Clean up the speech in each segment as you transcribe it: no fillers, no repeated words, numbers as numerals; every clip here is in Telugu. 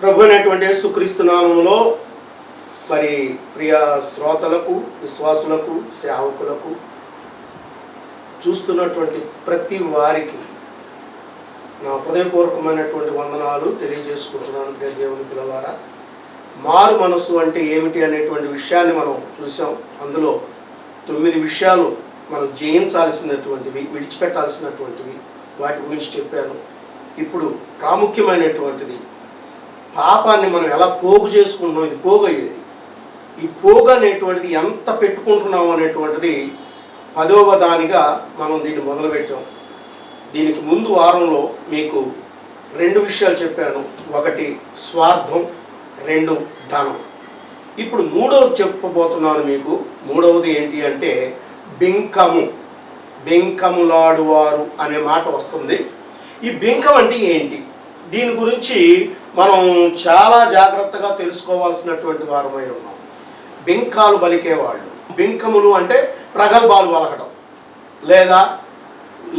ప్రభు అయినటువంటి యేసుక్రీస్తు నామములో మరి ప్రియ శ్రోతలకు, విశ్వాసులకు, సేవకులకు, చూస్తున్నటువంటి ప్రతి వారికి నా హృదయపూర్వకమైనటువంటి వందనాలు తెలియజేసుకుంటున్నాను. దేవుని పిల్లలారా, మారు మనసు అంటే ఏమిటి అనేటువంటి విషయాన్ని మనం చూసాం. అందులో 9 విషయాలు మనం జయించాల్సినటువంటివి, విడిచిపెట్టాల్సినటువంటివి, వాటి గురించి చెప్పాను. ఇప్పుడు ప్రాముఖ్యమైనటువంటిది పాపాన్ని మనం ఎలా పోగు చేసుకుంటున్నాం. ఇది పోగు అయ్యేది. ఈ పోగు అనేటువంటిది ఎంత పెట్టుకుంటున్నాం అనేటువంటిది 10వ దానిగా మనం దీన్ని మొదలుపెట్టాం. దీనికి ముందు వారంలో మీకు 2 విషయాలు చెప్పాను. ఒకటి స్వార్థం, 2 ధనం. ఇప్పుడు 3వది చెప్పబోతున్నాను మీకు. 3వది ఏంటి అంటే బింకము, బెంకములాడువారు అనే మాట వస్తుంది. ఈ బింకం అంటే ఏంటి? దీని గురించి మనం చాలా జాగ్రత్తగా తెలుసుకోవాల్సినటువంటి వారమై ఉన్నాం. బింకాలు పలికేవాళ్ళు, బింకములు అంటే ప్రగల్భాలు పలకడం, లేదా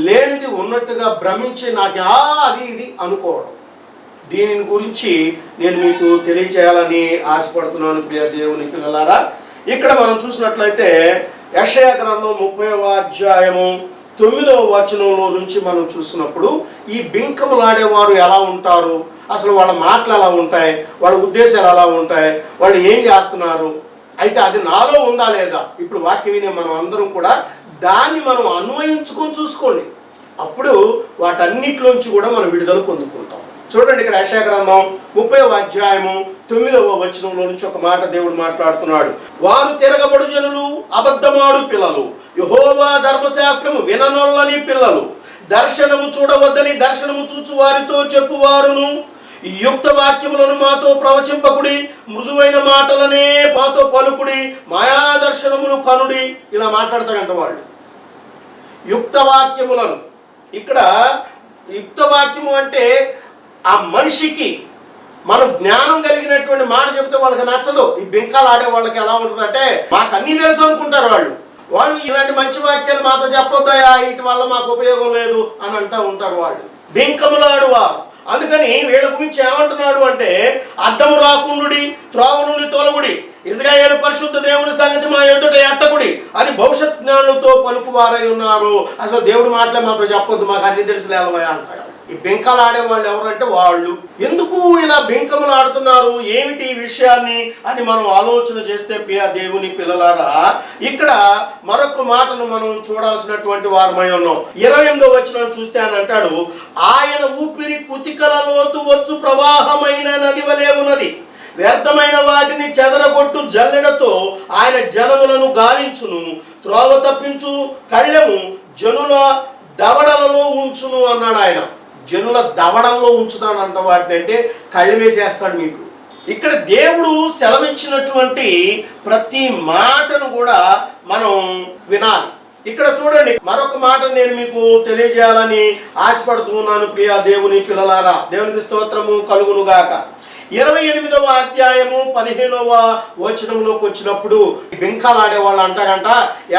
లేనిది ఉన్నట్టుగా భ్రమించి నాకు అది ఇది అనుకోవడం. దీని గురించి నేను మీకు తెలియచేయాలని ఆశపడుతున్నాను. దేవుని పిల్లలారా, ఇక్కడ మనం చూసినట్లయితే యెషయా గ్రంథం 30వ అధ్యాయము 9వ వచనంలో నుంచి మనం చూసినప్పుడు ఈ బింకములాడేవారు ఎలా ఉంటారు, అసలు వాళ్ళ మాటలు ఎలా ఉంటాయి, వాళ్ళ ఉద్దేశాలు ఎలా ఉంటాయి, వాళ్ళు ఏం చేస్తున్నారు, అయితే అది నాలో ఉందా లేదా, ఇప్పుడు వాక్యం వినే మనం అందరం కూడా దాన్ని మనం అన్వయించుకొని చూసుకోండి. అప్పుడు వాటన్నిటిలోంచి కూడా మనం విడుదల పొందుకుంటాం. చూడండి, ఇక్కడ యెషయా గ్రంథం 30వ అధ్యాయము 9వ వచనంలో నుంచి ఒక మాట దేవుడు మాట్లాడుతున్నాడు. వారు తిరగబడు జనులు, అబద్ధమాడు పిల్లలు, యెహోవా ధర్మశాస్త్రము విననొల్లని పిల్లలు, దర్శనము చూడవద్దని దర్శనము చూచు వారితో చెప్పువారును, యుక్త వాక్యములను మాతో ప్రవచింపకుడి, మృదువైన మాటలనే మాతో పలుకుడి, మాయా దర్శనమును కనుడి. ఇలా మాట్లాడతారంట వాళ్ళు. యుక్త వాక్యములను, ఇక్కడ యుక్త వాక్యము అంటే ఆ మనిషికి మనం జ్ఞానం కలిగినటువంటి మాట చెబితే వాళ్ళకి నచ్చదు. ఈ బింకాలు ఆడే వాళ్ళకి ఎలా ఉంటుందంటే మాకు అన్నీ తెలుసు అనుకుంటారు వాళ్ళు ఇలాంటి మంచి వాక్యాలు మాతో చెప్పొద్దాయా, వీటి వల్ల మాకు ఉపయోగం లేదు అని అంటూ ఉంటారు వాళ్ళు. బింకములాడువారు. అందుకని వీళ్ళ గురించి ఏమంటున్నాడు అంటే అడ్డము రాకుండుడి, త్రోవ నుండి తొలగుడి, ఇశ్రాయేలు పరిశుద్ధ దేవుని సంగతి మా ఎదుట ఎత్తకుడి అని భవిష్యత్ జ్ఞానులతో పలుకువారై ఉన్నారు. అసలు దేవుడి మాటలే మాతో చెప్పొద్దు, మాకు అన్ని తెలిసి లేవయా అంటాడు. ఈ బెంకలు ఆడేవాళ్ళు ఎవరంటే వాళ్ళు. ఎందుకు ఇలా బెంకములు ఆడుతున్నారు, ఏమిటి ఈ విషయాన్ని అని మనం ఆలోచన చేస్తే దేవుని పిల్లలారా, ఇక్కడ మరొక మాటను మనం చూడాల్సినటువంటి వారమై ఉన్నాం. 28వ వచనం చూస్తే అని అంటాడు, ఆయన ఊపిరి కుతికల లోతు వచ్చు ప్రవాహమైన నది వలె ఉన్నది, వ్యర్థమైన వాటిని చెదరగొట్టు జల్లెడతో ఆయన జనములను గాలించును, త్రోవ తప్పించు కళ్ళెము జనుల దవడలలో ఉంచును అన్నాడు ఆయన. జనుల దవడల్లో ఉంచుతాడంట వాటిని, అంటే కళ్ళు వేసేస్తాడు మీకు. ఇక్కడ దేవుడు సెలవిచ్చినటువంటి ప్రతి మాటను కూడా మనం వినాలి. ఇక్కడ చూడండి, మరొక మాట నేను మీకు తెలియజేయాలని ఆశపడుతున్నాను. ప్రియ దేవుని పిల్లలారా, దేవునికి స్తోత్రము కలుగును గాక. 28వ అధ్యాయము 15వ వచనంలోకి వచ్చినప్పుడు బింకాలు ఆడేవాళ్ళు అంటారంట,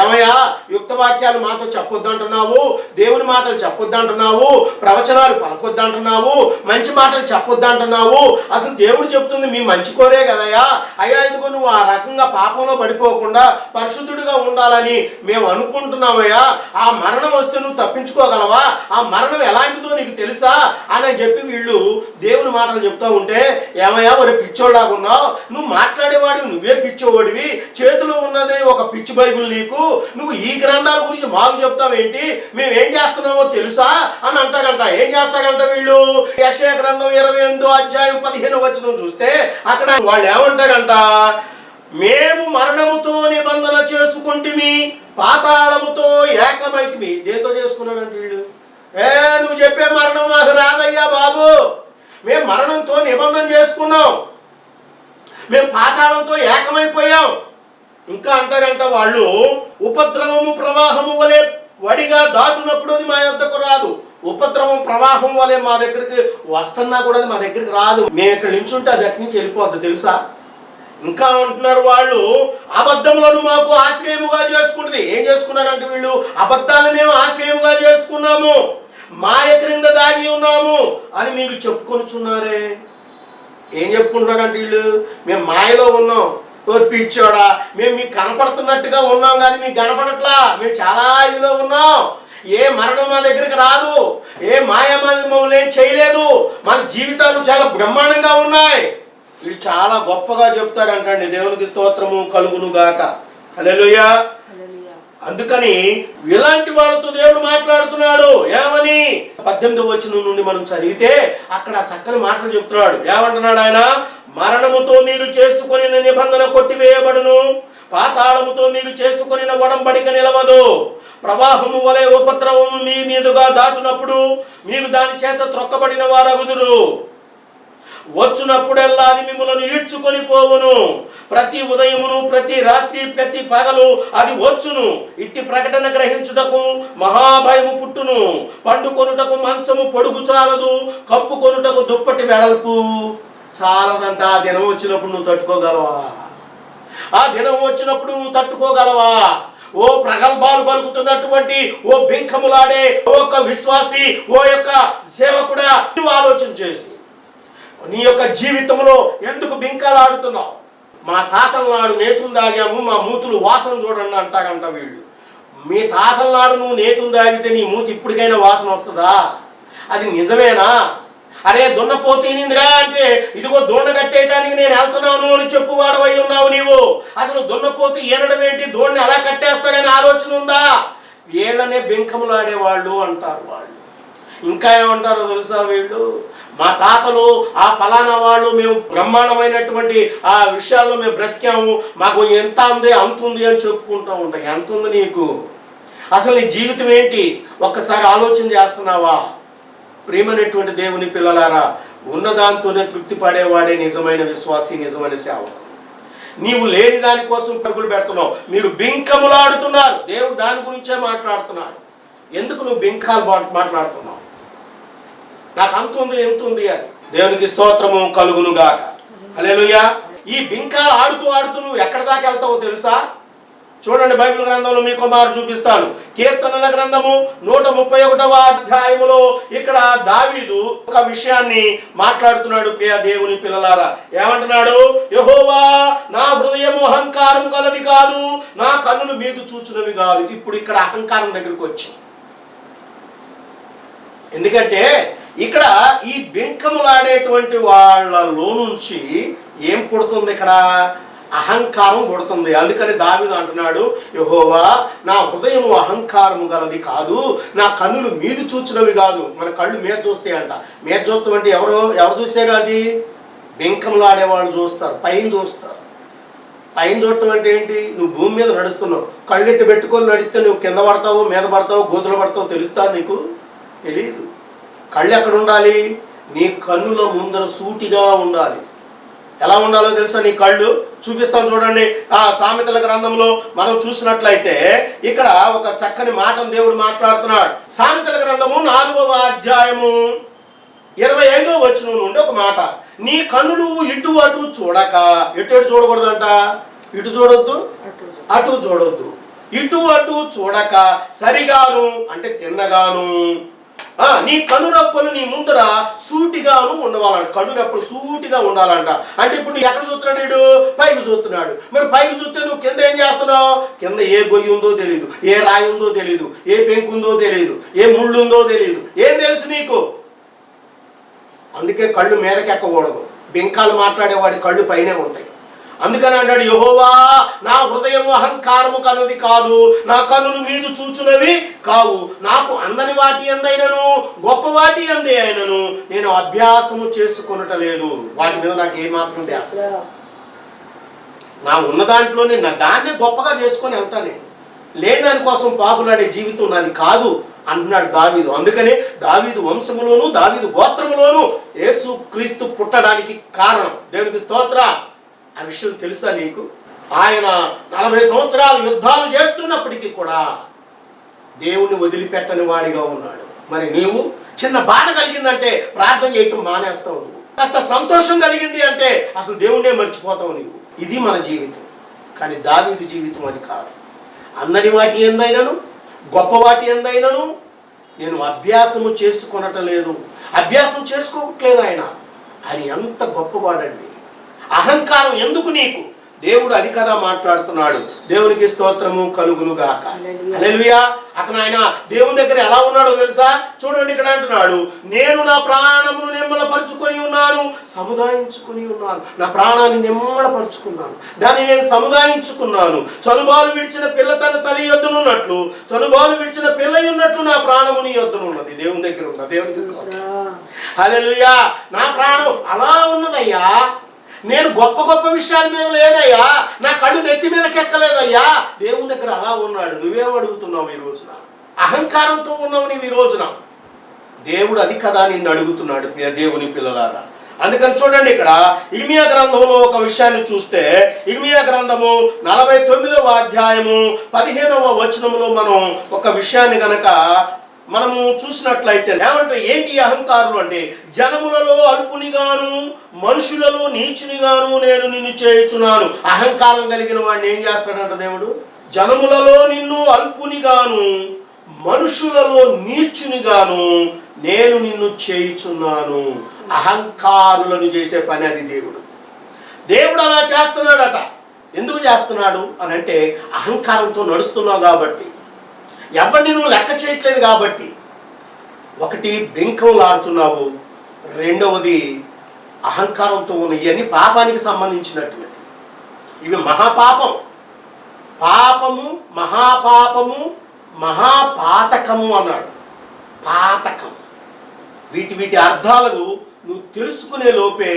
ఏమయ్యా యుక్త వాక్యాలు మాతో చెప్పొద్దంటున్నావు, దేవుని మాటలు చెప్పొద్దంటున్నావు, ప్రవచనాలు పలకొద్దంటున్నావు, మంచి మాటలు చెప్పొద్దంటున్నావు, అసలు దేవుడు చెప్తుంది మీ మంచి కోరే కదయ్యా, అయ్యా ఇదిగో నువ్వు ఆ రకంగా పాపంలో పడిపోకుండా పరిశుద్ధుడిగా ఉండాలని మేము అనుకుంటున్నామయ్యా, ఆ మరణం వస్తే నువ్వు తప్పించుకోగలవా, ఆ మరణం ఎలాంటిదో నీకు తెలుసా అని చెప్పి వీళ్ళు దేవుని మాటలు చెప్తూ ఉంటే, ఏమయ్యా మరి పిచ్చోళ్ళలాగా ఉన్నావు, నువ్వు మాట్లాడేవాడివి, నువ్వే పిచ్చోడివి, చేతిలో ఉన్నది ఒక పిచ్చి బైబిల్ నీకు, నువ్వు ఈ గ్రంథాల గురించి మాకు చెప్తావేంటి, మేము ఏం చేస్తున్నామో తెలుసా అని అంటాగంట. ఏం చేస్తాగంట వీళ్ళు? యెషయా గ్రంథం 28వ అధ్యాయం 15వ వచనం చూస్తే అక్కడ వాళ్ళు ఏమంటారంట, మేము మరణముతో నిబంధన చేసుకుంటిమి, పాతాళముతో ఏకమైతిమి. దేంతో చేసుకున్నాడంట వీళ్ళు? నువ్వు చెప్పే మరణం మాకు రాదయ్యా బాబు, మేము మరణంతో నిబంధన చేసుకున్నాం, మేము పాతాళంతో ఏకమైపోయాం. ఇంకా అంటారంట వాళ్ళు, ఉపద్రవము ప్రవాహము వలె వడిగా దాటునప్పుడు అది మా యొద్దకు రాదు. ఉపద్రవం ప్రవాహం వలె మా దగ్గరికి వస్తున్నా కూడా అది మా దగ్గరికి రాదు, మేము ఇక్కడ నిల్చుంటే అది అటు నుంచి వెళ్ళిపోద్ది తెలుసా. ఇంకా అంటున్నారు వాళ్ళు, అబద్ధములను మాకు ఆశ్రయముగా చేసుకుంటుంది. ఏం చేసుకున్నారంటే వీళ్ళు, అబద్ధాలను మేము ఆశ్రయముగా చేసుకున్నాము, మాయ క్రింద దాగి ఉన్నాము అని మీరు చెప్పుకొనుచున్నారే. ఏం చెప్పుకుంటున్నారంటే వీళ్ళు, మేము మాయలో ఉన్నాం, ఓ పిచ్చోడా, మేము మీకు కనపడుతున్నట్టుగా ఉన్నాం కానీ మీకు కనపడట్లా, మేము చాలా ఇదిలో ఉన్నాం, ఏ మరణం మా దగ్గరికి రాదు, ఏ మాయ మమ్మల్ని ఏం చేయలేదు, మన జీవితాలు చాలా బ్రహ్మాండంగా ఉన్నాయి. వీడు చాలా గొప్పగా చెప్తాడంటండి. దేవునికి స్తోత్రము కలుగును గాక. హల్లెలూయా. అందుకని ఇలాంటి వాళ్ళతో దేవుడు మాట్లాడుతున్నాడు. ఏమని 18వ వచనం నుండి మనం చదివితే అక్కడ చక్కని మాటలు చెప్తున్నాడు. ఏమంటున్నాడు ఆయన? మరణముతో మీరు చేసుకొనిన నిబంధన కొట్టివేయబడును, పాతాళముతో మీరు చేసుకొనిన ఒడంబడిక నిలవదు. ప్రవాహము వలె ఉపద్రవము మీ మీదుగా దాటునప్పుడు మీరు దాని చేత త్రొక్కబడిన వారగుదురు. వచ్చినప్పుడెల్లా అది మిమ్మల్ని ఈడ్చుకొని పోవును. ప్రతి ఉదయమును, ప్రతి రాత్రి, ప్రతి పగలు అది వచ్చును. ఇట్టి ప్రకటన గ్రహించుటకు మహాభయము పుట్టును. పండుకొనుటకు మంచము పొడుగు చాలదు, కప్పుకొనుటకు దుప్పటి వెడల్పు చాలదంట. ఆ దినం వచ్చినప్పుడు నువ్వు తట్టుకోగలవా? ఆ దినం వచ్చినప్పుడు నువ్వు తట్టుకోగలవా? ఓ ప్రగల్భాలు పలుకుతున్నటువంటి ఓ బింకములాడే ఓ యొక్క విశ్వాసి, ఓ యొక్క సేవకుడా, నువ్వు ఆలోచన చేసి నీ యొక్క జీవితంలో ఎందుకు బింకాలు ఆడుతున్నావు? మా తాతల నాడు నేతులు దాగాము, మా మూతులు వాసన చూడండి అంటారంట వీళ్ళు. మీ తాతల నాడు నువ్వు నేతులు దాగితే నీ మూతి ఇప్పటికైనా వాసన వస్తుందా? అది నిజమేనా? అరే దున్నపోతీనిందిగా అంటే ఇదిగో దోణ కట్టేయటానికి నేను వెళ్తున్నాను అని చెప్పువాడు అయి ఉన్నావు నీవు. అసలు దున్నపోతు ఈనడం ఏంటి, దోణ్ణి అలా కట్టేస్తారని ఆలోచన ఉందా? వీళ్ళనే బింకములాడేవాళ్ళు అంటారు వాళ్ళు. ఇంకా ఏమంటారో తెలుసా వీళ్ళు? మా తాతలు ఆ ఫలానా వాళ్ళు, మేము బ్రహ్మాండమైనటువంటి ఆ విషయాల్లో మేము బ్రతికాము, మాకు ఎంత ఉంది అంత ఉంది అని చెప్పుకుంటూ ఉంటాం. ఎంత ఉంది నీకు? అసలు నీ జీవితం ఏంటి? ఒక్కసారి ఆలోచన చేస్తున్నావా? ప్రియమైనటువంటి దేవుని పిల్లలారా, ఉన్నదాంతోనే తృప్తి పడేవాడే నిజమైన విశ్వాసి, నిజమైన సేవకుడు. నీవు లేని దానికోసం పరుగులు పెడుతున్నావు. మీరు బింకములాడుతున్నారు. దేవుడు దాని గురించే మాట్లాడుతున్నాడు. ఎందుకు నువ్వు బింకాలు మాట్లాడుతున్నావు? నాకు అంత ఉంది ఎంత ఉంది అని. దేవునికి స్తోత్రము కలుగును గాక. హల్లెలూయా. ఈ బింకాలు ఆడుతూ ఆడుతూ నువ్వు ఎక్కడి దాకా వెళ్తావో తెలుసా? చూడండి, బైబిల్ గ్రంథంలో మీకు మారు చూపిస్తాను. కీర్తనల గ్రంథము 131వ అధ్యాయములో ఇక్కడ దావీదు ఒక విషయాన్ని మాట్లాడుతున్నాడు. దేవుని పిల్లలారా, ఏమంటున్నాడు? యెహోవా, నా హృదయము అహంకారం కలది కాదు, నా కన్నులు మీద చూచునవి కాదు. ఇప్పుడు ఇక్కడ అహంకారం దగ్గరికి వచ్చి, ఎందుకంటే ఇక్కడ ఈ బింకములాడేటువంటి వాళ్ళలో నుంచి ఏం పుడుతుంది? ఇక్కడ అహంకారం పుడుతుంది. అందుకని దావీదు అంటున్నాడు, యెహోవా, నా హృదయము అహంకారము గలది కాదు, నా కన్నులు మీది చూచినవి కాదు. మన కళ్ళు మీద చూస్తాయంట. మీద చూస్తాం అంటే ఎవరు చూసే కాదు, బింకములాడేవాళ్ళు చూస్తారు, పైన చూస్తారు. పైన చూడటం అంటే ఏంటి? నువ్వు భూమి మీద నడుస్తున్నావు, కళ్ళెట్టు పెట్టుకొని నడిస్తే నువ్వు కింద పడతావు, మీద పడతావు, గోతులు పడతావు తెలుస్తా? నీకు తెలీదు. కళ్ళు ఎక్కడ ఉండాలి? నీ కన్నుల ముందర సూటిగా ఉండాలి. ఎలా ఉండాలో తెలుసా? నీ కళ్ళు చూపిస్తాం చూడండి. ఆ సామెతల గ్రంథంలో మనం చూసినట్లయితే ఇక్కడ ఒక చక్కని మాటను దేవుడు మాట్లాడుతున్నాడు. సామెతల గ్రంథము 4వ అధ్యాయము 25వ వచనం నుండి ఒక మాట. నీ కన్నులు ఇటు అటు చూడక, ఎటు చూడకూడదంట, ఇటు చూడొద్దు, అటు చూడొద్దు, ఇటు అటు చూడక సరిగాను అంటే తిన్నగాను నీ కనురెప్పలు నీ ముందర సూటిగాను ఉండవాలంట. కనురెప్పలు సూటిగా ఉండాలంట. అంటే ఇప్పుడు నువ్వు ఎక్కడ చూస్తున్నాడు? వీడు పైకి చూస్తున్నాడు. మరి పైకి చూస్తే నువ్వు కింద ఏం చేస్తున్నావు? కింద ఏ గొయ్యి ఉందో తెలియదు, ఏ రాయి ఉందో తెలియదు, ఏ పెంకు ఉందో తెలియదు, ఏ ముళ్ళు ఉందో తెలియదు. ఏం తెలుసు నీకు? అందుకే కళ్ళు మీదకి ఎక్కకూడదు. బింకాలు మాట్లాడేవాడి కళ్ళు పైనే ఉంటాయి. అందుకని అన్నాడు, యెహోవా, నా హృదయం అహంకారము కలది కాదు, నా కన్నులు మీదు చూచునవి కావు. నాకు అందని వాటి అందైనను గొప్ప వాటి అందే అయినను నేను అభ్యాసము చేసుకొనటలేదు. వాటి మీద నాకు ఏమాత్రం ధ్యాస. నా ఉన్న దాంట్లోనే నా దాన్నే గొప్పగా చేసుకొని వెళ్తా. నేను లేని దానికోసం పాకులాడే జీవితం నాది కాదు అంటున్నాడు దావీదు. అందుకనే దావీదు వంశములోను దావీదు గోత్రములోను యేసు క్రీస్తు పుట్టడానికి కారణం. దేవునికి స్తోత్ర. ఆ విషయం తెలుసా నీకు? ఆయన 40 సంవత్సరాలు యుద్ధాలు చేస్తున్నప్పటికీ కూడా దేవుణ్ణి వదిలిపెట్టని వాడిగా ఉన్నాడు. మరి నీవు చిన్న బాధ కలిగిందంటే ప్రార్థన చేయటం మానేస్తావు. నువ్వు కాస్త సంతోషం కలిగింది అంటే అసలు దేవుణ్ణే మర్చిపోతావు నీవు. ఇది మన జీవితం. కానీ దావీదు జీవితం అది కాదు. అందరి వాటి ఎందైనను గొప్ప వాటి ఎందైనను నేను అభ్యాసము చేసుకొనటం లేదు. అభ్యాసం చేసుకోవట్లేదు ఆయన. ఆయన ఎంత గొప్పవాడండి. అహంకారం ఎందుకు నీకు? దేవుడు అది కదా మాట్లాడుతున్నాడు. దేవునికి స్తోత్రము కలుగును గాక. హల్లెలూయా. అతను ఆయన దేవుని దగ్గర ఎలా ఉన్నాడో తెలుసా? చూడండి, ఇక్కడ అంటున్నాడు, నేను నా ప్రాణమును నిమ్మలపరుచుకొని ఉన్నాను, సముదాయించుకొని ఉన్నాను. నా ప్రాణాన్ని నిమ్మలపరుచుకున్నాను, దాన్ని నేను సముదాయించుకున్నాను. చనుబాలు విడిచిన పిల్ల తన తల్లి యొద్దనున్నట్లు, చనుబాలు విడిచిన పిల్ల ఉన్నట్లు నా ప్రాణము నీ యొద్దనున్నది. దేవుని దగ్గర ఉన్నది. దేవునికి స్తోత్రం. హల్లెలూయా. నా ప్రాణం అలా ఉన్నదయ్యా. నేను గొప్ప గొప్ప విషయాల మీద లేదయ్యా, నా కళ్ళు నెత్తి మీదకి ఎక్కలేదయ్యా. దేవుని దగ్గర అలా ఉన్నాడు. నువ్వేం అడుగుతున్నావు ఈ రోజున? అహంకారంతో ఉన్నావు నీవు ఈ రోజున. దేవుడు అది కదా నిన్ను అడుగుతున్నాడు, దేవుని పిల్లలారా. అందుకని చూడండి, ఇక్కడ ఇర్మియా గ్రంథంలో ఒక విషయాన్ని చూస్తే, ఇర్మియా గ్రంథము 49వ అధ్యాయము 15వ వచనంలో మనం ఒక విషయాన్ని గనక మనము చూసినట్లయితే ఏమంటే, ఏంటి అహంకారులు అంటే, జనములలో అల్పునిగాను మనుషులలో నీచునిగాను నేను నిన్ను చేయుచున్నాను. అహంకారం కలిగిన వాడిని ఏం చేస్తాడంట దేవుడు? జనములలో నిన్ను అల్పునిగాను మనుషులలో నీచునిగాను నేను నిన్ను చేయుచున్నాను. అహంకారులను చేసే పని అది దేవుడు. దేవుడు అలా చేస్తున్నాడట. ఎందుకు చేస్తున్నాడు అని అంటే, అహంకారంతో నడుస్తున్నావు కాబట్టి, ఎవరిని నువ్వు లెక్క చేయట్లేదు కాబట్టి. ఒకటి, బెంకంలాడుతున్నావు. రెండవది, అహంకారంతో ఉన్న ఇవన్నీ పాపానికి సంబంధించినటువంటివి. ఇవి మహాపాపం. పాపము, మహాపాపము, మహాపాతకము అన్నాడు. పాతకం. వీటి అర్థాలకు నువ్వు తెలుసుకునే లోపే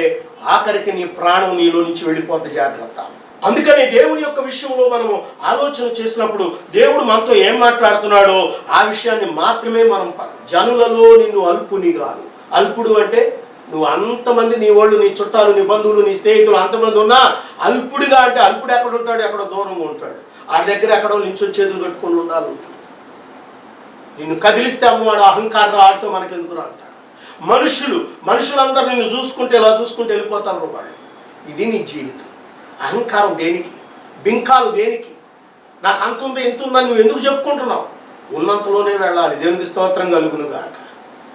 ఆఖరికి నీ ప్రాణం నీలో నుంచి వెళ్ళిపోతే జాగ్రత్త. అందుకని దేవుని యొక్క విషయంలో మనము ఆలోచన చేసినప్పుడు దేవుడు మనతో ఏం మాట్లాడుతున్నాడో ఆ విషయాన్ని మాత్రమే మనం జనులలో నిన్ను అల్పునిగాను. అల్పుడు అంటే నువ్వు అంతమంది, నీ వాళ్ళు, నీ చుట్టాలు, నీ బంధువులు, నీ స్నేహితులు అంతమంది ఉన్నా అల్పుడిగా అంటే, అల్పుడు ఎక్కడ ఉంటాడు? ఎక్కడో దూరంగా ఉంటాడు. ఆ దగ్గర ఎక్కడో నించొని చేతులు కట్టుకొని ఉండాలి. నిన్ను కదిలిస్తే అమ్మవాడు అహంకారం ఆడితో మనకెందుకు అంటాడు. మనుషులందరూ నిన్ను చూసుకుంటే ఇలా చూసుకుంటే వెళ్ళిపోతారు వాళ్ళు. ఇది నీ జీవితం. అహంకారం దేనికి? బింకాలు దేనికి? నాకు అంత ఉంది ఇంత ఉందని నువ్వు ఎందుకు చెప్పుకుంటున్నావు? ఉన్నంతలోనే వెళ్ళాలి. దేవునికి స్తోత్రం కలుగును గాక.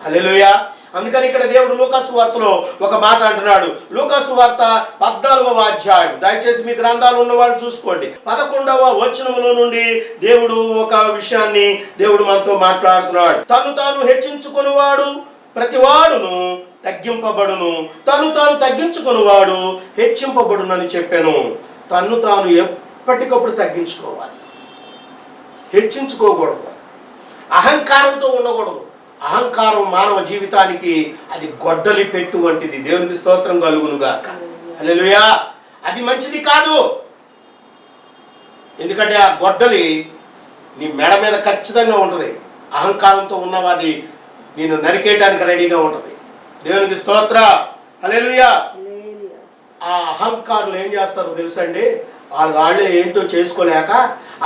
హల్లెలూయా. అందుకని ఇక్కడ దేవుడు లూకాసు వార్తలో ఒక మాట అంటున్నాడు. లూకాసు వార్త 14వ అధ్యాయం, దయచేసి మీ గ్రంథాలు ఉన్న వాళ్ళు చూసుకోండి. 11వ వచనంలో నుండి దేవుడు ఒక విషయాన్ని దేవుడు మనతో మాట్లాడుతున్నాడు. తను తాను హెచ్చించుకునివాడు ప్రతివాడును తగ్గింపబడును, తను తాను తగ్గించుకునివాడు హెచ్చింపబడునని చెప్పాను. తన్ను తాను ఎప్పటికప్పుడు తగ్గించుకోవాలి, హెచ్చించుకోకూడదు, అహంకారంతో ఉండకూడదు. అహంకారం మానవ జీవితానికి అది గొడ్డలి పెట్టు వంటిది. దేవునికి స్తోత్రం కలుగును గాక. హల్లెలూయా. అది మంచిది కాదు. ఎందుకంటే ఆ గొడ్డలి నీ మెడ మీద ఖచ్చితంగా ఉంటుంది. అహంకారంతో ఉన్నవాది నేను నరికేయడానికి రెడీగా ఉంటుంది. దేవునికి స్తోత్ర. హల్లెలూయా. ఆ అహంకారులు ఏం చేస్తారో తెలుసండి, వాళ్ళే ఏంటో చేసుకోలేక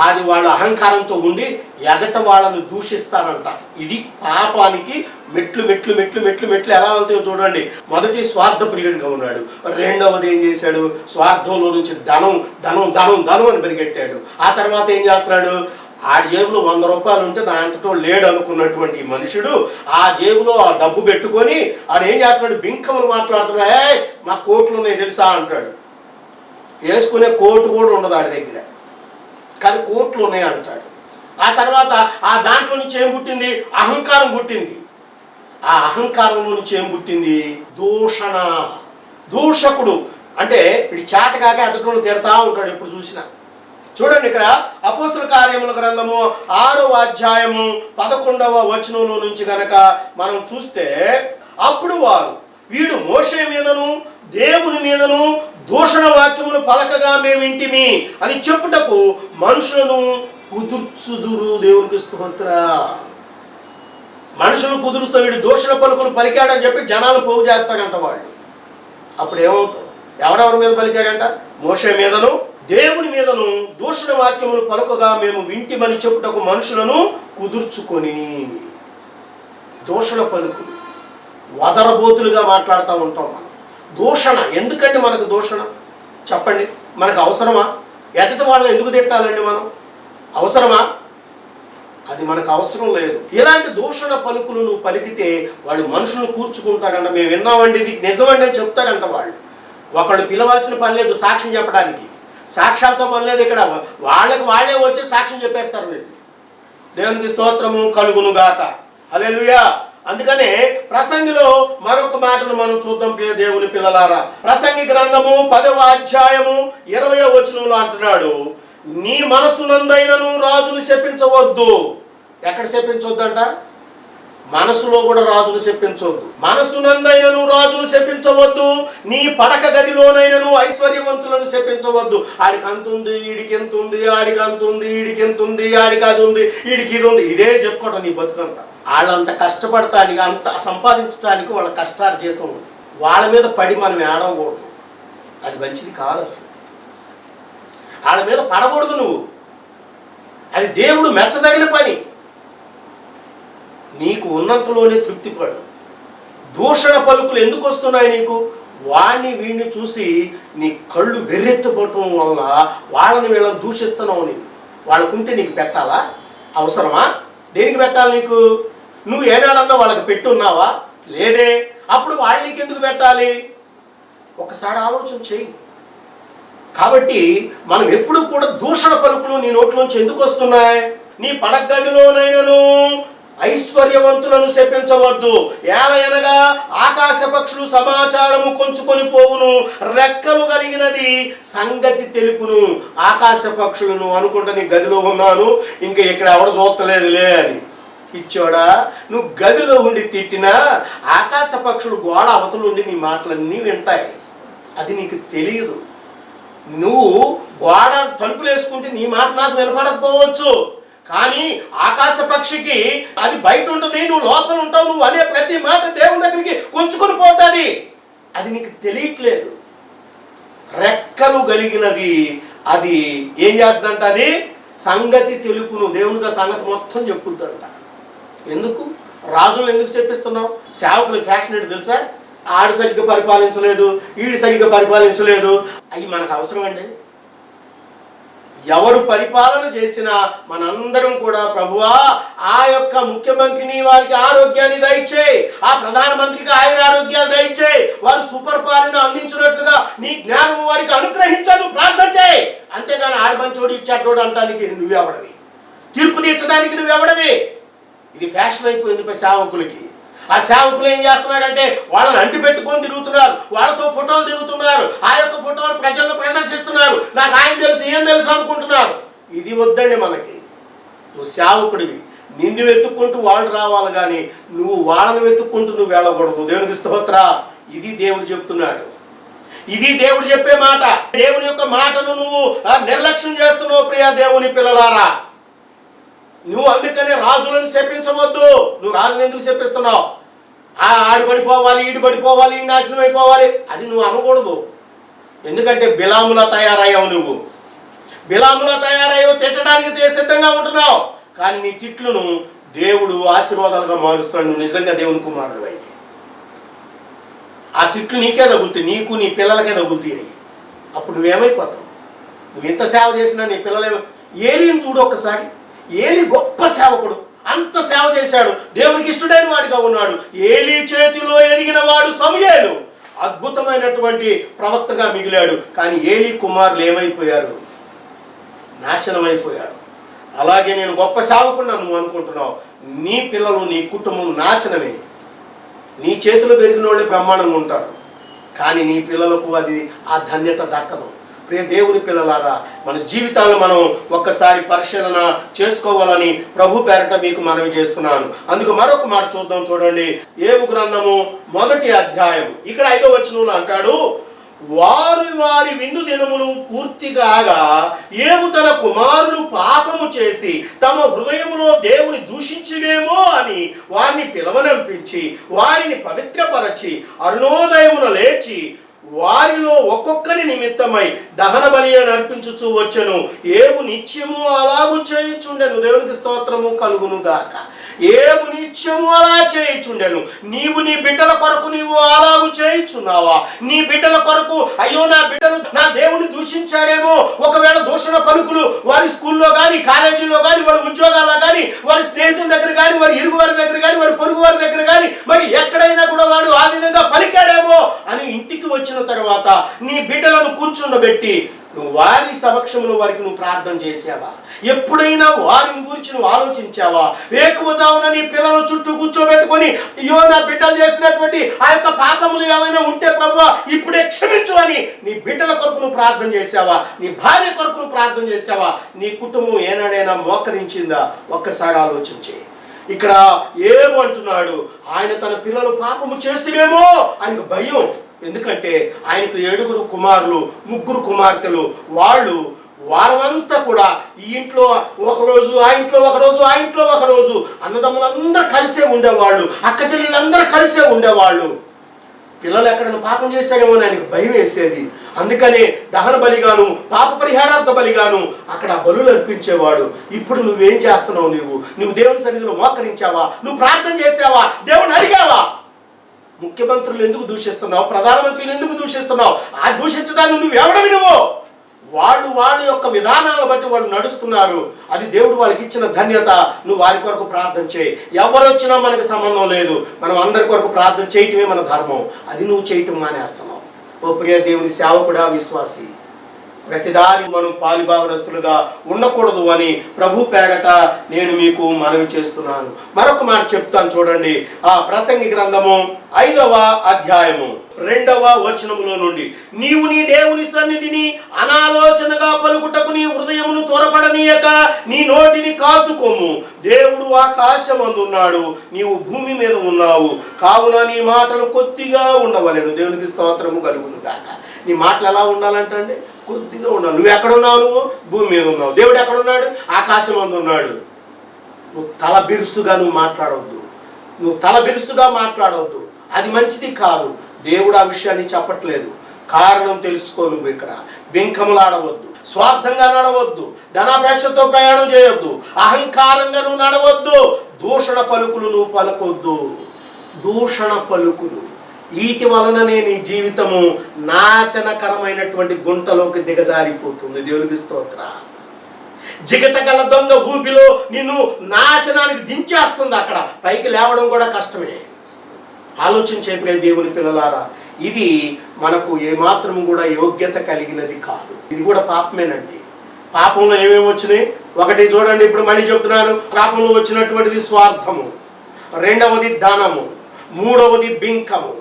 అది వాళ్ళ అహంకారంతో ఉండి ఎగట వాళ్ళని దూషిస్తారంట. ఇది పాపానికి మెట్లు మెట్లు మెట్లు మెట్లు మెట్లు ఎలా వెళ్తాయో చూడండి. మొదటి స్వార్థ ప్రియుడిగా ఉన్నాడు. రెండవది ఏం చేశాడు? స్వార్థంలో నుంచి ధనం ధనం ధనం ధనం అని పెరిగెట్టాడు. ఆ తర్వాత ఏం చేస్తున్నాడు? ఆ జేబులో 100 రూపాయలు ఉంటే నా అంతటో లేడు అనుకున్నటువంటి మనుషుడు ఆ జేబులో ఆ డబ్బు పెట్టుకొని ఆడు ఏం చేస్తున్నాడు? బింకములు మాట్లాడుతున్నాడు. మా కోట్లు ఉన్నాయి తెలుసా అంటాడు. వేసుకునే కోటు కూడా ఉండదు ఆడి దగ్గర, కానీ కోట్లు ఉన్నాయి అంటాడు. ఆ తర్వాత ఆ దాంట్లో నుంచి ఏం పుట్టింది? అహంకారం పుట్టింది. ఆ అహంకారంలో నుంచి ఏం పుట్టింది? దూషణ. దూషకుడు అంటే వీడి చేతకాక ఎదుటి తిడతా ఉంటాడు ఎప్పుడు చూసినా. చూడండి, ఇక్కడ అపోస్తల కార్యముల గ్రంథము 6వ అధ్యాయము 11వ వచనంలో నుంచి గనక మనం చూస్తే, అప్పుడు వారు వీడు మోషే మీదను దేవుని మీదను దూషణ వాక్యమును పలకగా మేము వింటిమి అని చెప్పుటకు మనుషులను కుదుర్చుదురు. దేవునికి స్తోత్ర. మనుషులను కుదురుస్తూ వీడు దూషణ పలుకులు పలికాడని చెప్పి జనాలు పోగు చేస్తారంట వాళ్ళు. అప్పుడు ఏమవుతావు? ఎవరెవరి మీద పలికాడంట? మోషే మీదను దేవుని మీదను దూషణ వాక్యములు పలుకగా మేము వింటిమని చెప్పుటకు మనుషులను కుదుర్చుకొని. దూషణ పలుకులు వదరబోతులుగా మాట్లాడుతూ ఉంటాం మనం. దూషణ ఎందుకండి మనకు దూషణ? చెప్పండి, మనకు అవసరమా? ఎదుటి వాళ్ళని ఎందుకు తిట్టాలండి మనం? అవసరమా? అది మనకు అవసరం లేదు. ఇలాంటి దూషణ పలుకులు నువ్వు పలికితే వాళ్ళు మనుషులను కూర్చుకుంటారంట. మేము విన్నామండి, ఇది నిజమండి అని చెప్తారంట వాళ్ళు. ఒకళ్ళు పిలవాల్సిన పని లేదు సాక్ష్యం చెప్పడానికి, సాక్ష్యాలతో పని లేదు ఇక్కడ. వాళ్ళకి వాళ్ళే వచ్చి సాక్ష్యం చెప్పేస్తారు. వీళ్ళు దేవునికి స్తోత్రము కలుగును గాక. హల్లెలూయా. అందుకనే ప్రసంగిలో మరొక మాటను మనం చూద్దాం ప్రియ దేవుని పిల్లలారా. ప్రసంగి గ్రంథము 10వ అధ్యాయము 20వ వచనంలో అంటున్నాడు, నీ మనసునందైనను రాజును శపించవద్దు. ఎక్కడ శపించొద్దంట? మనసులో కూడా రాజును శపించవద్దు. మనసునందైనను రాజును శపించవద్దు, నీ పడక గదిలోనైనను ఐశ్వర్యవంతులను శపించవద్దు. ఆడికి అంతుంది, ఈడికి ఎంత ఉంది, ఆడికి అంత ఉంది, ఈడికి ఎంత ఉంది, ఆడికి అది ఉంది, ఈడికి ఇది ఉంది. ఇదే చెప్పుకోవటం నీ బతుకంతా. వాళ్ళంత కష్టపడటానికి, అంత సంపాదించడానికి వాళ్ళ కష్టార్జితం ఉంది. వాళ్ళ మీద పడి మనం ఏడవకూడదు. అది మంచిది కాదు అసలు. వాళ్ళ మీద పడకూడదు నువ్వు. అది దేవుడు మెచ్చదగిన పని. నీకు ఉన్నంతలోనే తృప్తిపడు. దూషణ పలుకులు ఎందుకు వస్తున్నాయి నీకు? వాడిని వీడిని చూసి నీ కళ్ళు వెర్రెత్తిపోవటం వల్ల వాళ్ళని వీళ్ళని దూషిస్తున్నావు. నీవు వాళ్ళకుంటే నీకు పెట్టాలా? అవసరమా? దేనికి పెట్టాలి నీకు? నువ్వు ఏనాడన్నా వాళ్ళకి పెట్టున్నావా? లేదే. అప్పుడు వాళ్ళు నీకు ఎందుకు పెట్టాలి? ఒకసారి ఆలోచన చెయ్యి. కాబట్టి మనం ఎప్పుడు కూడా దూషణ పలుకులు నీ నోట్లోంచి ఎందుకు వస్తున్నాయి? నీ పడగదిలోనైనను ఐశ్వర్యవంతులను శపించవద్దు. ఏలయనగా ఆకాశ పక్షులు సమాచారము కొంచుకొని పోవును, రెక్కలు కలిగినది సంగతి తెలుపును. ఆకాశ పక్షులు నువ్వు అనుకుంటా నీ గదిలో ఉన్నాను, ఇంకా ఇక్కడ ఎవడ చూస్తలేదులే అని. పిచ్చోడా, నువ్వు గదిలో ఉండి తిట్టినా ఆకాశ పక్షులు గోడ అవతలు ఉండి నీ మాటలన్నీ వింటాయి. అది నీకు తెలియదు. నువ్వు గోడ తలుపులు వేసుకుంటే నీ మాట నాకు వినపడకపోవచ్చు, కానీ ఆకాశ పక్షికి అది బయట ఉంటుంది, నువ్వు లోపల ఉంటావు. నువ్వు అనే ప్రతి మాట దేవుని దగ్గరికి కొంచుకొని పోతుంది. అది నీకు తెలియట్లేదు. రెక్కలు కలిగినది అది ఏం చేస్తుందంట? అది సంగతి తెలుపును. దేవునిగా సంగతి మొత్తం చెప్పుద్దంట. ఎందుకు? రాజులను ఎందుకు చెప్పిస్తున్నావు? సేవకులకు ఫ్యాషన్ ఏంటి తెలుసా? ఆడు సరిగ్గా పరిపాలించలేదు, ఈడు సరిగ్గా పరిపాలించలేదు. అవి మనకు అవసరం అండి? ఎవరు పరిపాలన చేసినా మనందరం కూడా ప్రభువా ఆ యొక్క ముఖ్యమంత్రిని వారికి ఆరోగ్యాన్ని దయచేయి, ఆ ప్రధానమంత్రికి ఆరోగ్యాన్ని దయచేయి, వారు సుపరిపాలన అందించినట్లుగా నీ జ్ఞానం వారికి అనుగ్రహించాను ప్రార్థన చేయి. అంతేగాని ఆడి మంచోడు ఇచ్చాటోడు అంటానికి నువ్వెవడవి? తీర్పు తీర్చడానికి నువ్వెవడవి? ఇది ఫ్యాషన్ అయిపోయింది సేవకులకి. ఆ సేవకులు ఏం చేస్తున్నారంటే వాళ్ళని అంటి పెట్టుకొని తిరుగుతున్నారు, వాళ్ళతో ఫోటోలు దిగుతున్నారు, ఆ యొక్క ఫోటోలు ప్రజల్లో ప్రదర్శిస్తున్నారు. నాకు ఆయన తెలుసు ఏం తెలుసు అనుకుంటున్నారు. ఇది వద్దండి మనకి. నువ్వు సేవకుడివి, నిన్ను వెతుక్కుంటూ వాళ్ళు రావాలి, కానీ నువ్వు వాళ్ళని వెతుక్కుంటూ నువ్వు వెళ్ళకూడదు. దేవునికి స్తోత్ర. ఇది దేవుడు చెప్తున్నాడు. ఇది దేవుడు చెప్పే మాట. దేవుని యొక్క మాటను నువ్వు నిర్లక్ష్యం చేస్తున్నావు ప్రియా దేవుని పిల్లలారా. నువ్వు అందుకనే రాజులను శపించవద్దు. నువ్వు రాజును ఎందుకు శపిస్తున్నావు? ఆడు పడిపోవాలి, ఈడు పడిపోవాలి, ఈ నాశనం అయిపోవాలి అది నువ్వు అనకూడదు. ఎందుకంటే బిలాములా తయారయ్యావు. నువ్వు బిలాములా తయారయ్యావు, తిట్టడానికి సిద్ధంగా ఉంటున్నావు. కానీ నీ తిట్లను దేవుడు ఆశీర్వాదాలుగా మారుస్తాడు. నువ్వు నిజంగా దేవుని కుమారుడు అయితే ఆ తిట్లు నీకే తగులుతాయి, నీకు నీ పిల్లలకే తగులుతాయి. అప్పుడు నువ్వేమైపోతావు? నువ్వు ఇంత సేవ చేసినా నీ పిల్లలే. ఏలిని చూడు ఒక్కసారి. ఏలి గొప్ప సేవకుడు, అంత సేవ చేశాడు, దేవునికి ఇష్టడైన వాడిగా ఉన్నాడు. ఏలి చేతిలో ఎదిగిన వాడు సమూయేలు అద్భుతమైనటువంటి ప్రవక్తగా మిగిలాడు. కానీ ఏలి కుమారులు ఏమైపోయారు? నాశనం అయిపోయారు. అలాగే నేను గొప్ప సేవకుడు నువ్వు అనుకుంటున్నావు, నీ పిల్లలు నీ కుటుంబం నాశనమే. నీ చేతిలో పెరిగిన వాళ్ళే బ్రహ్మాండంగా ఉంటారు, కానీ నీ పిల్లలకు అది ఆ ధన్యత దక్కదు. ప్రియ దేవుని పిల్లలారా, మన జీవితాలను మనం ఒక్కసారి పరిశీలన చేసుకోవాలని ప్రభు పేరట మీకు మనవి చేస్తున్నాను. అందుకు మరొక మాట చూద్దాం. చూడండి, ఏబు గ్రంథము 1వ అధ్యాయం ఇక్కడ 5వ వచనంలో అంటాడు, వారి వారి విందు దినములు పూర్తిగాగా ఏబు తన కుమారులు పాపము చేసి తమ హృదయములో దేవుని దూషించినేమో అని వారిని పిలవనంపించి వారిని పవిత్రపరచి అరుణోదయమున లేచి వారిలో ఒక్కొక్కరి నిమిత్తమై దహన బలి అర్పించుచూ వచ్చెను. ఏబు నిత్యము అలాగు చేయుచుండెను. దేవునికి స్తోత్రము కలుగును గాక. ఏము నిత్యము అలా చేయుచుండెను. నీవు నీ బిడ్డల కొరకు నీవు అలాగు చేయుచున్నావా? నీ బిడ్డల కొరకు అయ్యో నా బిడ్డలు నా దేవుని దూషించారేమో, ఒకవేళ దూషణ పలుకులు వారి స్కూల్లో కానీ కాలేజీలో కానీ వారి ఉద్యోగాల్లో కానీ వారి స్నేహితుల దగ్గర కానీ వారి ఇరుగు వారి దగ్గర కానీ వారి పొరుగు వారి దగ్గర కానీ మరి ఎక్కడైనా కూడా వాడు ఆ విధంగా పలికాడేమో అని ఇంటికి వచ్చిన తర్వాత నీ బిడ్డలను కూర్చుండబెట్టి నువ్వు వారి సమక్షంలో వారికి నువ్వు ప్రార్థన చేసావా? ఎప్పుడైనా వారిని గురించి నువ్వు ఆలోచించావా? వేకువజామున నీ పిల్లలను చుట్టూ కూర్చోబెట్టుకొని అయ్యో నా బిడ్డలు చేసినటువంటి ఆ యొక్క పాపములు ఏమైనా ఉంటే ప్రభువా ఇప్పుడే క్షమించు అని నీ బిడ్డల కొరకు నువ్వు ప్రార్థన చేసావా? నీ భార్య కొరకు నువ్వు ప్రార్థన చేసావా? నీ కుటుంబం ఏనాడైనా మోకరించిందా? ఒక్కసారి ఆలోచించే. ఇక్కడ ఏమంటున్నాడు? ఆయన తన పిల్లలు పాపము చేసినేమో ఆయనకు భయం. ఎందుకంటే ఆయనకు 7 కుమారులు 3 కుమార్తెలు. వారమంతా కూడా ఈ ఇంట్లో ఒకరోజు, ఆ ఇంట్లో ఒకరోజు, ఆ ఇంట్లో ఒకరోజు అన్నదమ్ములందరూ కలిసే ఉండేవాళ్ళు, అక్క చెల్లెళ్ళందరూ కలిసే ఉండేవాళ్ళు. పిల్లలు ఎక్కడైనా పాపం చేశారేమో అని ఆయనకు భయం వేసేది. అందుకనే దహన బలిగాను పాప పరిహారార్థ బలిగాను అక్కడ బలులు అర్పించేవాడు. ఇప్పుడు నువ్వేం చేస్తున్నావు? నువ్వు దేవుని సన్నిధిలో మోకరించావా? నువ్వు ప్రార్థన చేసావా? దేవుని అడిగావా? ముఖ్యమంత్రులు ఎందుకు దూషిస్తున్నావు? ప్రధానమంత్రులు ఎందుకు దూషిస్తున్నావు? ఆ దూషించడాన్ని నువ్వు ఎవడవి? వాళ్ళ యొక్క విధానాలను బట్టి వాళ్ళు నడుస్తున్నారు. అది దేవుడు వాళ్ళకి ఇచ్చిన ధన్యత. నువ్వు వారి కొరకు ప్రార్థన చేయి. ఎవరు వచ్చినా మనకు సంబంధం లేదు. మనం అందరి కొరకు ప్రార్థన చేయటమే మన ధర్మం. అది నువ్వు చేయటం మానేస్తున్నావు. ఓ ప్రియ దేవుని సేవకుడా, విశ్వాసి, ప్రతిదాని మనం పాలిభాగరస్తులుగా ఉండకూడదు అని ప్రభు పేరట నేను మీకు మనవి చేస్తున్నాను. మరొక మాట చెప్తాను చూడండి. ఆ ప్రసంగి గ్రంథము 5వ అధ్యాయము 2వ వచనములో నుండి, నీవు నీ దేవుని సన్నిధిని అనాలోచనగా పలుకుటకు నీ హృదయమును త్వరపడనీయక నీ నోటిని కాచుకోము. దేవుడు ఆకాశమందున్నాడు, నీవు భూమి మీద ఉన్నావు, కావున నీ మాటలు కొద్దిగా ఉండవలెను. దేవునికి స్తోత్రము కలుగును గాక. నీ మాటలు ఎలా ఉండాలంటే కొద్దిగా ఉండాలి. నువ్వు ఎక్కడున్నావు? నువ్వు భూమి మీద ఉన్నావు. దేవుడు ఎక్కడున్నాడు? ఆకాశం అందు ఉన్నాడు. నువ్వు తల బిరుసుగా మాట్లాడవద్దు. అది మంచిది కాదు. దేవుడు ఆ విషయాన్ని చెప్పట్లేదు. కారణం తెలుసుకో. నువ్వు ఇక్కడ బింకములాడవద్దు, స్వార్థంగా నడవద్దు, ధనాపేక్షతో ప్రయాణం చేయొద్దు, అహంకారంగా నువ్వు నడవద్దు, దూషణ పలుకులు నువ్వు పలకొద్దు. దూషణ పలుకులు వీటి వలననే నీ జీవితము నాశనకరమైనటువంటి గుంటలోకి దిగజారిపోతుంది. దేవునికి స్తోత్ర. జిగటగల దొంగ ఊపిలో నిన్ను నాశనానికి దించేస్తుంది. అక్కడ పైకి లేవడం కూడా కష్టమే. ఆలోచించే దేవుని పిల్లలారా, ఇది మనకు ఏమాత్రం కూడా యోగ్యత కలిగినది కాదు. ఇది కూడా పాపమేనండి. పాపంలో ఏమేమి వచ్చినాయి? ఒకటి చూడండి, ఇప్పుడు మళ్ళీ చెప్తున్నాను. పాపంలో వచ్చినటువంటిది స్వార్థము, 2వది ధనము, 3వది బింకము,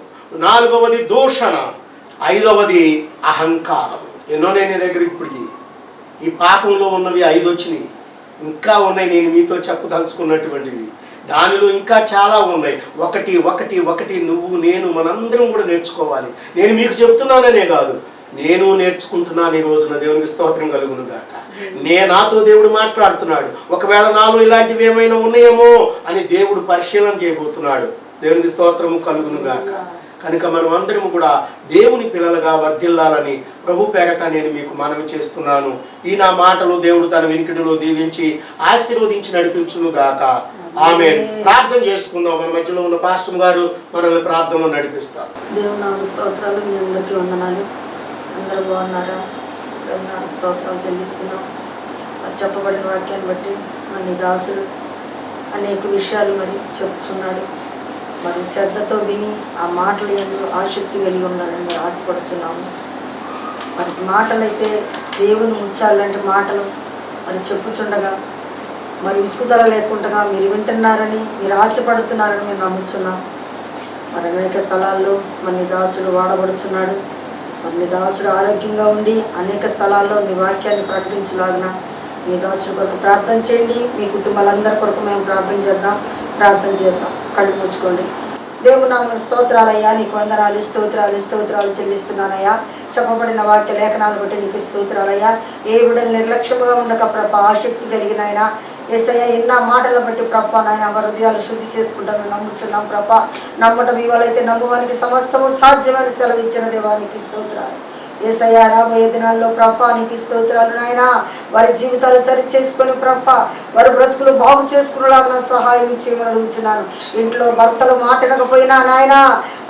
4వది దూషణ, 5వది అహంకారం. ఎన్నో నేను దగ్గర ఇప్పటికి ఈ పాపంలో ఉన్నవి 5 వచ్చినాయి. ఇంకా ఉన్నాయి నేను మీతో చెప్పదలుచుకున్నటువంటివి. దానిలో ఇంకా చాలా ఉన్నాయి. ఒకటి నువ్వు నేను మనందరం కూడా నేర్చుకోవాలి. నేను మీకు చెప్తున్నాననే కాదు, నేను నేర్చుకుంటున్నాను ఈ రోజున. దేవునికి స్తోత్రం కలుగును గాక. నాతో దేవుడు మాట్లాడుతున్నాడు. ఒకవేళ నాలో ఇలాంటివి ఏమైనా ఉన్నాయేమో అని దేవుడు పరిశీలన చేయబోతున్నాడు. దేవునికి స్తోత్రము కలుగును గాక. కనుక మనం అందరం కూడా దేవుని పిల్లలుగా వర్ధిల్లాలని ప్రభు పేరట నేను మీకు మనవి చేస్తున్నాను. ఈ నా మాటలు దేవుడు తన వినికిడిలో దీవించి ఆశీర్వదించి నడిపించును గాక. ఆమేన్. ప్రార్థన చేసుకుందాం. మన మధ్యలో ఉన్న పాస్టర్ గారు మనల్ని ప్రార్థనలో నడిపిస్తారు. దేవుని నామ స్తోత్రాలు. మీ అందరికీ వందనాలు. అందరూ బాగున్నారా? ప్రభునామ స్తోత్రాలు చెల్లిస్తున్నాం. చెప్పబడిన వాక్యాన్ని బట్టి మన దాసులు అనేక విషయాలు మరి చెప్పుచున్నాడు. మరి శ్రద్ధతో విని ఆ మాటలు ఎందుకు ఆసక్తి కలిగి ఉండాలని మరి ఆశపడుతున్నాము. మరి మాటలైతే దేవుని ఉంచాలంటే మాటలు మరి చెప్పుచుండగా మరి విసుగుదల లేకుండా మీరు వింటున్నారని, మీరు ఆశపడుతున్నారని మేము నమ్ముచున్నాం. మరి అనేక స్థలాల్లో మన దాసుడు వాడబడుచున్నాడు. మరి నీ దాసుడు ఆరోగ్యంగా ఉండి అనేక స్థలాల్లో నీ వాక్యాన్ని ప్రకటించలాగిన నీ దాసుడు కొరకు ప్రార్థన చేయండి. మీ కుటుంబాలందరి కొరకు మేము ప్రార్థన చేద్దాం. కళ్ళు మూచుకోండి. దేవుని నామ స్తోత్రాలయ్యా, నీకు వందనాలు, స్తోత్రాలు చెల్లిస్తున్నానయ్యా. చెప్పబడిన వాక్య లేఖనాలు బట్టి నీకు స్తోత్రాలయ్యా. ఏ బిడ్డలు నిర్లక్ష్యంగా ఉండక ప్రభ ఆసక్తి కలిగిన ఆయన యేసయ్య ఎన్న మాటల బట్టి ప్రభ నాయన వారి హృదయాలు శుద్ధి చేసుకుంటాను నమ్ముచున్నాం ప్రభ. నమ్మటం ఇవాళైతే నమ్మువానికి సమస్తము సాధ్యమని సెలవు ఇచ్చిన దేవానికి స్తోత్రాలు. యేసయ్య రాబోయే దినాల్లో ప్రభా నీకు స్తోత్రాలు నాయన. వారి జీవితాలు సరి చేసుకొని ప్రభా వారి బ్రతుకులు బాగు చేసుకునేలాగా సహాయం చేయమని అడుగుతున్నాను. ఇంట్లో భర్తలు మాట వినకపోయినా నాయన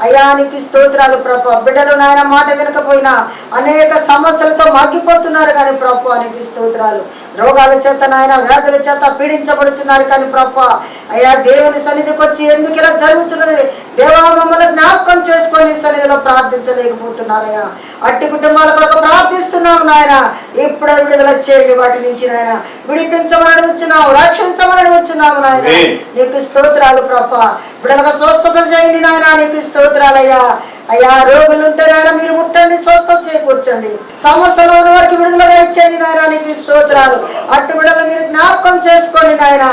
అయ్యా నీకు స్తోత్రాలు ప్రభా. బిడ్డలు నాయన మాట వినకపోయినా అనేక సమస్యలతో మగ్గిపోతున్నారు కానీ ప్రభా నీకు స్తోత్రాలు. రోగాల చేత నాయన వ్యాధుల చేత పీడించబడుతున్నారు కానీ ప్రభా అయ్యా దేవుని సన్నిధికి వచ్చి ఎందుకు ఇలా జరుగుతున్నది దేవా మమ్మల్ని జ్ఞాపకం చేసుకొని సన్నిధిలో ప్రార్థించలేకపోతున్నారయ్యా. అట్టి కుటుంబాల కొరకు ప్రార్థిస్తున్నాము నాయన. ఇప్పుడే విడుదల చేయండి వాటి నుంచి నాయన. విడిపించమని అడుగుతున్నాము, రక్షించమని అడుగుతున్నాము నాయన. నీకు స్తోత్రాలు ప్రభా. బిడ్డలకు స్వస్థత చేయండి నాయన. నీకు స్తోత్రాలయ్యా. అయ్యా రోగులు ఉంటే నాయన మీరు ముట్టండి, స్వస్థత చేకూర్చండి. సమస్యలో ఉన్న వారికి విడుదలగా ఇచ్చేయండి నాయన. నీకు స్తోత్రాలు. అట్టి బిడ్డలు మీరు జ్ఞాపకం చేసుకోండి నాయన.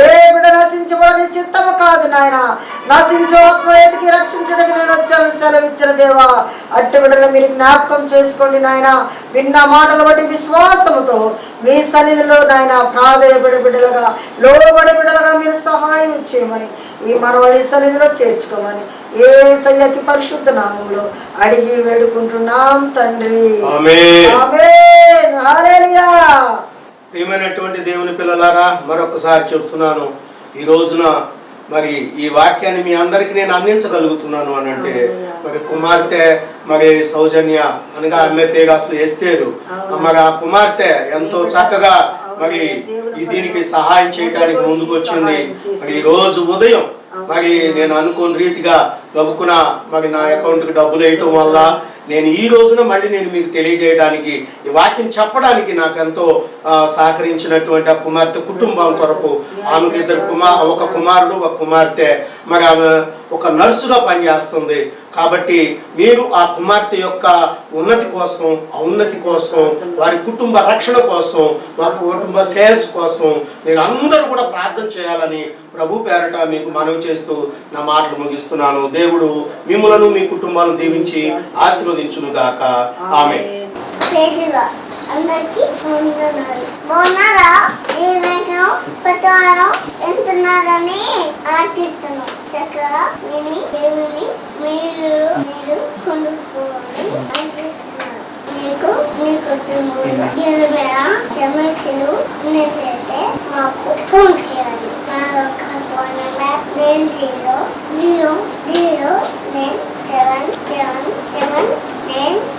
ఏ బిడ్డ నశించబడని చిత్తము కాదు నాయన. నశించు ఆత్మవేదికి రక్షించడానికి నేను వచ్చాను సెలవిచ్చిన దేవా. అట్టి బిడ్డలు మీరు జ్ఞాపకం చేసుకోండి నాయన. విన్న మాటలు బట్టి విశ్వాసముతో మీ సన్నిధిలో నాయన ప్రాధేయపడి బిడ్డలుగా లోబడి బిడ్డలుగా మీరు సహాయం చేయమని ఈ మనవల్ని సన్నిధిలో చేర్చుకోమని యేసయ్య అతి పరిశుద్ధ నామములో అడిగి వేడుకుంటున్నాం తండ్రి. ఆమేన్. హల్లెలూయా. ప్రియమైనటువంటి దేవుని పిల్లలారా, మరొకసారి చెప్తున్నాను, ఈ రోజున మరి ఈ వాక్యాన్ని మీ అందరికి నేను అందించగలుగుతున్నాను అని అంటే మరి కుమార్తె మరి సౌజన్య అనగా అసలు ఎస్తేరు మరి ఆ కుమార్తె ఎంతో చక్కగా మరి దీనికి సహాయం చేయడానికి ముందుకు వచ్చింది. మరి ఈ రోజు ఉదయం మరి నేను అనుకోని రీతిగా గబుకున మరి నా అకౌంట్కి డబ్బులు వేయటం వల్ల నేను ఈ రోజున మళ్ళీ నేను మీకు తెలియజేయడానికి ఈ వాక్యం చెప్పడానికి నాకు ఎంతో సహకరించినటువంటి ఆ కుమార్తె కుటుంబం కొరకు ఆమెకు ఒక కుమారుడు ఒక కుమార్తె మరి ఆమె ఒక నర్సుగా పనిచేస్తుంది. కాబట్టి మీరు ఆ కుమార్తె యొక్క ఉన్నతి కోసం, ఔన్నతి కోసం, వారి కుటుంబ రక్షణ కోసం, వారి కుటుంబ శ్రేయస్సు కోసం మీరు అందరూ కూడా ప్రార్థన చేయాలని ప్రభు పేరట మీకు మనవి చేస్తూ నా మాటలు ముగిస్తున్నాను. దేవుడు మిమ్మలను మీ కుటుంబాలను దీవించి ఆశీర్వదించును గాక. ఆమేన్. అందరికి బాగున్నారా? నేను ప్రతివారం ఎంతున్నారని ఆర్థిస్తున్నాను. చక్కగా విని దేవుని మీరు కొనుక్కోవాలి ఆశిస్తున్నాను. మీకు మీ కుటుంబంలో ఏదైనా సమస్యలు ఉన్నట్లయితే మాకు ఫోన్ చేయాలి. మా యొక్క ఫోన్ నెంబర్ 9009777779